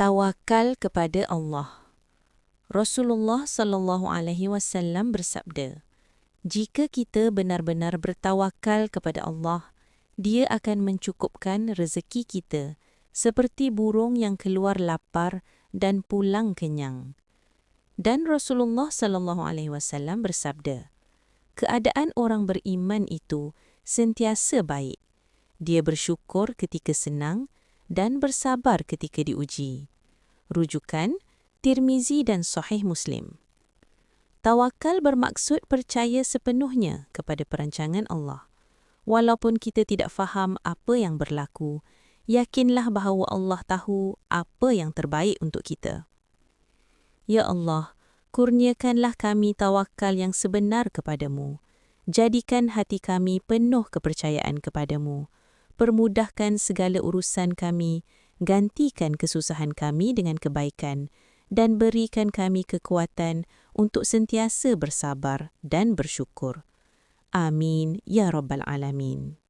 Tawakal kepada Allah. Rasulullah sallallahu alaihi wasallam bersabda, jika kita benar-benar bertawakal kepada Allah, Dia akan mencukupkan rezeki kita seperti burung yang keluar lapar dan pulang kenyang. Dan Rasulullah sallallahu alaihi wasallam bersabda, keadaan orang beriman itu sentiasa baik. Dia bersyukur ketika senang dan bersabar ketika diuji. Rujukan Tirmizi dan Sahih Muslim. Tawakal bermaksud percaya sepenuhnya kepada perancangan Allah. Walaupun kita tidak faham apa yang berlaku, yakinlah bahawa Allah tahu apa yang terbaik untuk kita. Ya Allah, kurniakanlah kami tawakal yang sebenar kepadamu. Jadikan hati kami penuh kepercayaan kepadamu. Permudahkan segala urusan kami, gantikan kesusahan kami dengan kebaikan, dan berikan kami kekuatan untuk sentiasa bersabar dan bersyukur. Amin, Ya Rabbal Alamin.